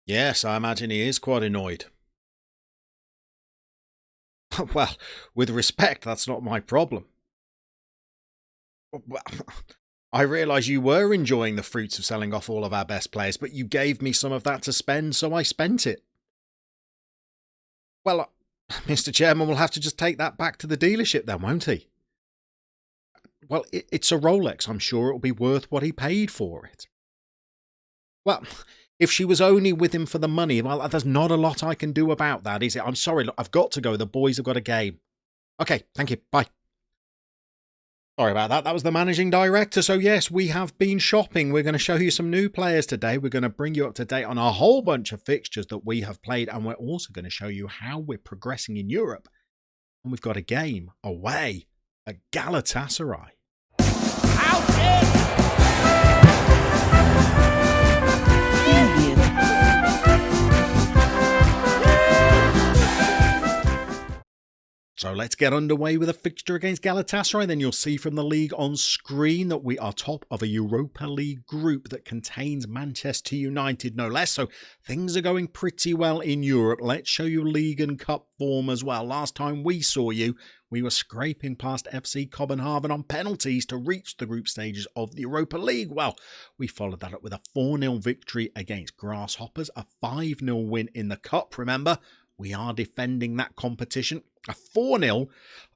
Yes, I imagine he is quite annoyed. Well, with respect, that's not my problem. Well, I realise you were enjoying the fruits of selling off all of our best players, but you gave me some of that to spend, so I spent it. Well, Mr. Chairman will have to just take that back to the dealership then, won't he? Well, it's a Rolex. I'm sure it'll be worth what he paid for it. Well, if she was only with him for the money, well, there's not a lot I can do about that, is it? I'm sorry, look, I've got to go. The boys have got a game. Okay, thank you. Bye. Sorry about that. That was the managing director. So, yes, we have been shopping. We're going to show you some new players today. We're going to bring you up to date on a whole bunch of fixtures that we have played. And we're also going to show you how we're progressing in Europe. And we've got a game away at Galatasaray. So let's get underway with a fixture against Galatasaray. Then you'll see from the league on screen that we are top of a Europa League group that contains Manchester United, no less. So things are going pretty well in Europe. Let's show you League and Cup form as well. Last time we saw you, we were scraping past FC Copenhagen on penalties to reach the group stages of the Europa League. Well, we followed that up with a 4-0 victory against Grasshoppers, a 5-0 win in the Cup. Remember, we are defending that competition. A 4-0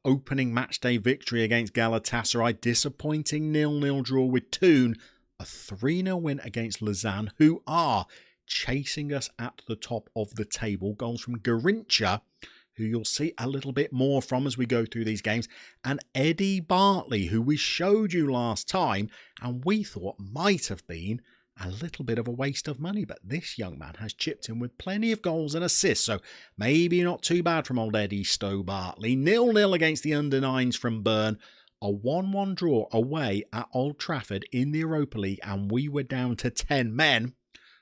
opening matchday victory against Galatasaray. Disappointing 0-0 draw with Toon. A 3-0 win against Lausanne, who are chasing us at the top of the table. Goals from Garincha, who you'll see a little bit more from as we go through these games, and Eddie Bartley, who we showed you last time and we thought might have been a little bit of a waste of money, but this young man has chipped in with plenty of goals and assists, so maybe not too bad from old Eddie Stowe Bartley. 0-0 against the under-9s from Bern, a 1-1 draw away at Old Trafford in the Europa League, and we were down to 10 men,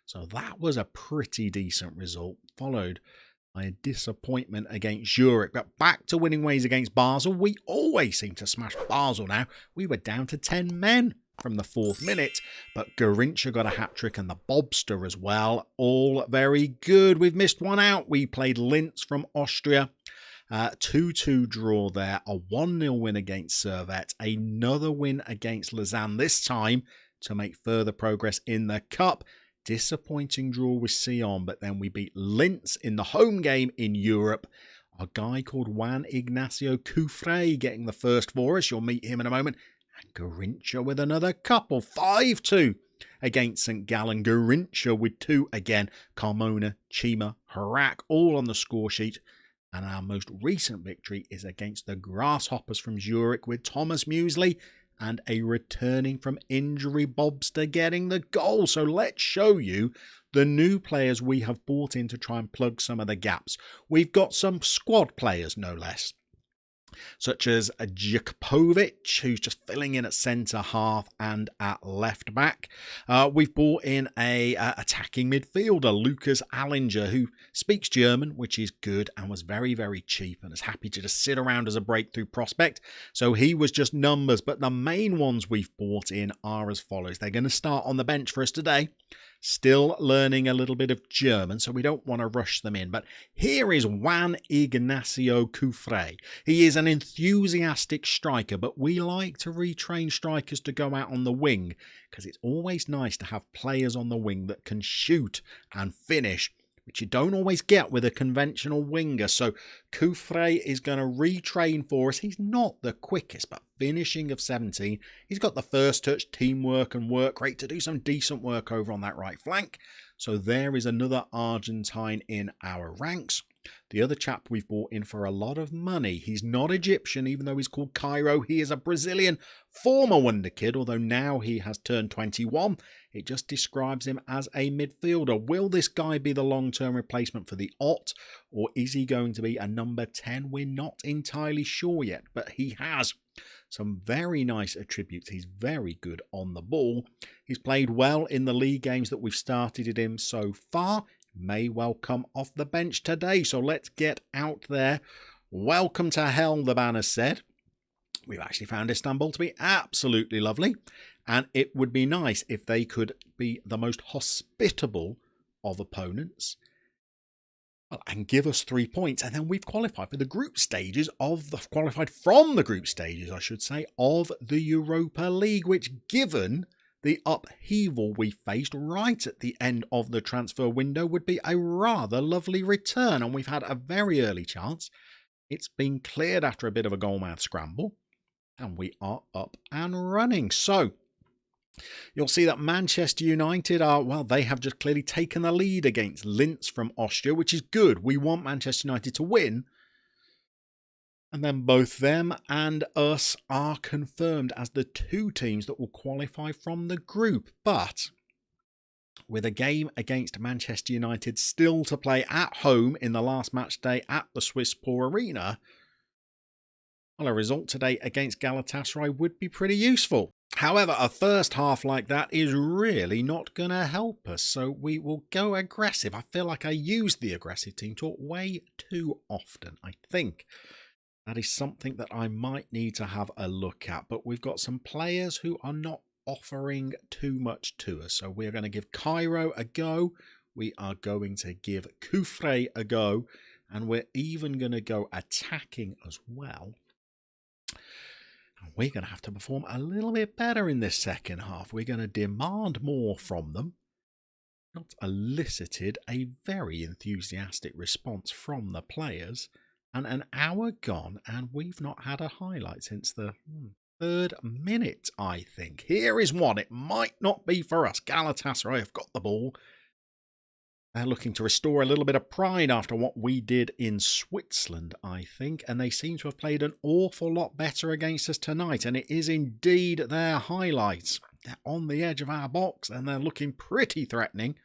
so that was a pretty decent result, followed by a disappointment against Zurich. But back to winning ways against Basel. We always seem to smash Basel now. We were down to 10 men from the 4th minute, but Garincha got a hat-trick and the Bobster as well. All very good. We've missed one out. We played Linz from Austria. 2-2 draw there. A 1-0 win against Servette. Another win against Lausanne, this time to make further progress in the Cup. Disappointing draw with Sion, but then we beat Linz in the home game in Europe. A guy called Juan Ignacio Cufré getting the first for us. You'll meet him in a moment. And Garincha with another couple. 5-2 against St. Gallen. Garincha with 2 again. Carmona, Chima, Harak all on the score sheet. And our most recent victory is against the Grasshoppers from Zurich with Thomas Muesli and a returning from injury Bobster getting the goal. So let's show you the new players we have brought in to try and plug some of the gaps. We've got some squad players, no less, such as Jakupovic, who's just filling in at centre-half and at left-back. We've brought in a attacking midfielder, Lucas Allinger, who speaks German, which is good, and was very, very cheap and is happy to just sit around as a breakthrough prospect. So he was just numbers, but the main ones we've brought in are as follows. They're going to start on the bench for us today. Still learning a little bit of German, so we don't want to rush them in. But here is Juan Ignacio Cufré. He is an enthusiastic striker, but we like to retrain strikers to go out on the wing because it's always nice to have players on the wing that can shoot and finish, which you don't always get with a conventional winger. So Cufré is going to retrain for us. He's not the quickest, but finishing of 17. He's got the first touch, teamwork and work rate to do some decent work over on that right flank. So there is another Argentine in our ranks. The other chap we've brought in for a lot of money. He's not Egyptian, even though he's called Cairo. He is a Brazilian former wonder kid, although now he has turned 21. It just describes him as a midfielder. Will this guy be the long-term replacement for the Ott, or is he going to be a number 10? We're not entirely sure yet, but he has some very nice attributes. He's very good on the ball. He's played well in the league games that we've started him so far. May well come off the bench today. So let's get out there. Welcome to hell, the banner said. We've actually found Istanbul to be absolutely lovely. And it would be nice if they could be the most hospitable of opponents. Well, and give us 3 points, and then we've qualified for the group stages qualified from the group stages, I should say, of the Europa League, which, given the upheaval we faced right at the end of the transfer window, would be a rather lovely return. And we've had a very early chance. It's been cleared after a bit of a goalmouth scramble, and we are up and running. So you'll see that Manchester United they have just clearly taken the lead against Linz from Austria, which is good. We want Manchester United to win. And then both them and us are confirmed as the 2 teams that will qualify from the group. But with a game against Manchester United still to play at home in the last match day at the Swisspor Arena, well, a result today against Galatasaray would be pretty useful. However, a first half like that is really not going to help us, so we will go aggressive. I feel like I use the aggressive team talk way too often, I think. That is something that I might need to have a look at, but we've got some players who are not offering too much to us, so we're going to give Cairo a go, we are going to give Kufre a go, and we're even going to go attacking as well. We're going to have to perform a little bit better in this second half. We're going to demand more from them. Not elicited a very enthusiastic response from the players. And an hour gone, and we've not had a highlight since the 3rd minute, I think. Here is one. It might not be for us. Galatasaray have got the ball. They're looking to restore a little bit of pride after what we did in Switzerland, I think. And they seem to have played an awful lot better against us tonight. And it is indeed their highlights. They're on the edge of our box and they're looking pretty threatening.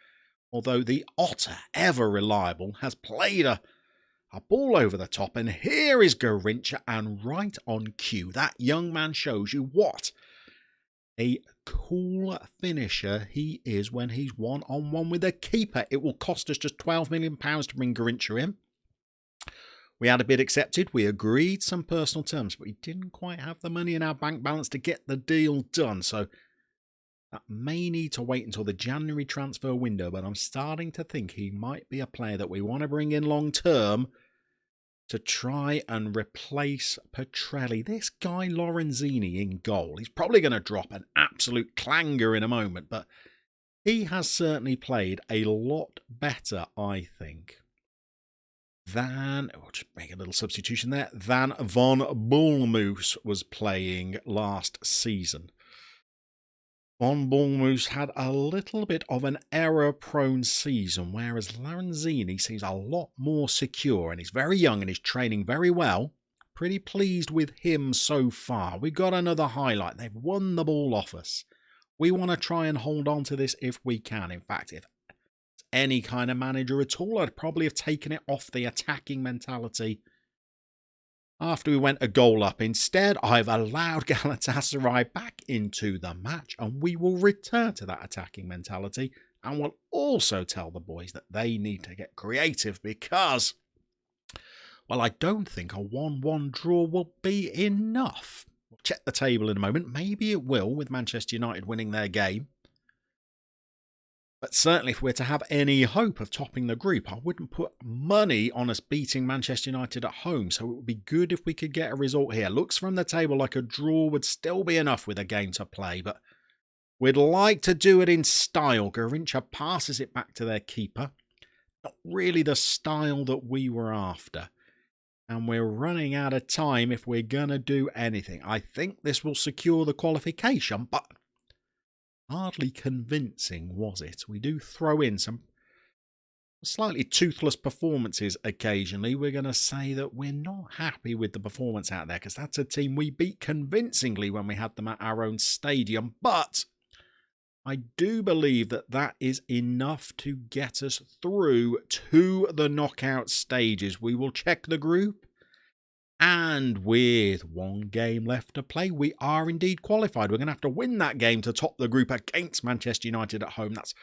Although the Otter, ever reliable, has played a ball over the top. And here is Garincha, and right on cue. That young man shows you what a cool finisher he is when he's one-on-one with a keeper. It will cost us just £12 million to bring Garincha in. We had a bid accepted. We agreed some personal terms, but we didn't quite have the money in our bank balance to get the deal done. So that may need to wait until the January transfer window, but I'm starting to think he might be a player that we want to bring in long-term to try and replace Petrelli. This guy Lorenzini in goal, he's probably going to drop an absolute clanger in a moment, but he has certainly played a lot better, I think, than, I'll just make a little substitution there, than Von Bournemouth was playing last season. Von Bournemouth had a little bit of an error-prone season, whereas Lorenzini seems a lot more secure, and he's very young and he's training very well. Pretty pleased with him so far. We got another highlight. They've won the ball off us. We want to try and hold on to this if we can. In fact, if any kind of manager at all, I'd probably have taken it off the attacking mentality after we went a goal up. Instead, I've allowed Galatasaray back into the match, and we will return to that attacking mentality, and we'll also tell the boys that they need to get creative because, well, I don't think a 1-1 draw will be enough. We'll check the table in a moment. Maybe it will, with Manchester United winning their game. But certainly if we're to have any hope of topping the group, I wouldn't put money on us beating Manchester United at home. So it would be good if we could get a result here. Looks from the table like a draw would still be enough with a game to play, but we'd like to do it in style. Garincha passes it back to their keeper. Not really the style that we were after. And we're running out of time if we're going to do anything. I think this will secure the qualification, but hardly convincing, was it? We do throw in some slightly toothless performances occasionally. We're going to say that we're not happy with the performance out there because that's a team we beat convincingly when we had them at our own stadium. But I do believe that that is enough to get us through to the knockout stages. We will check the group. And with one game left to play, we are indeed qualified. We're going to have to win that game to top the group against Manchester United at home. That's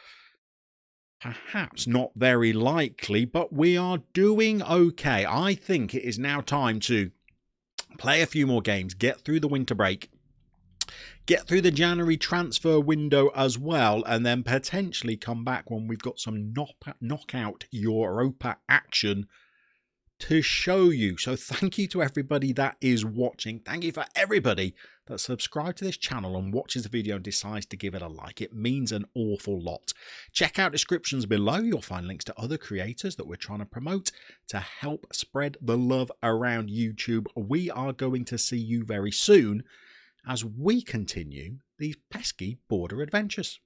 perhaps not very likely, but we are doing okay. I think it is now time to play a few more games, get through the winter break, get through the January transfer window as well, and then potentially come back when we've got some knockout Europa action to show you. So thank you to everybody that is watching. Thank you for everybody that subscribed to this channel and watches the video and decides to give it a like. It means an awful lot. Check out descriptions below. You'll find links to other creators that we're trying to promote to help spread the love around YouTube. We are going to see you very soon as we continue these pesky border adventures.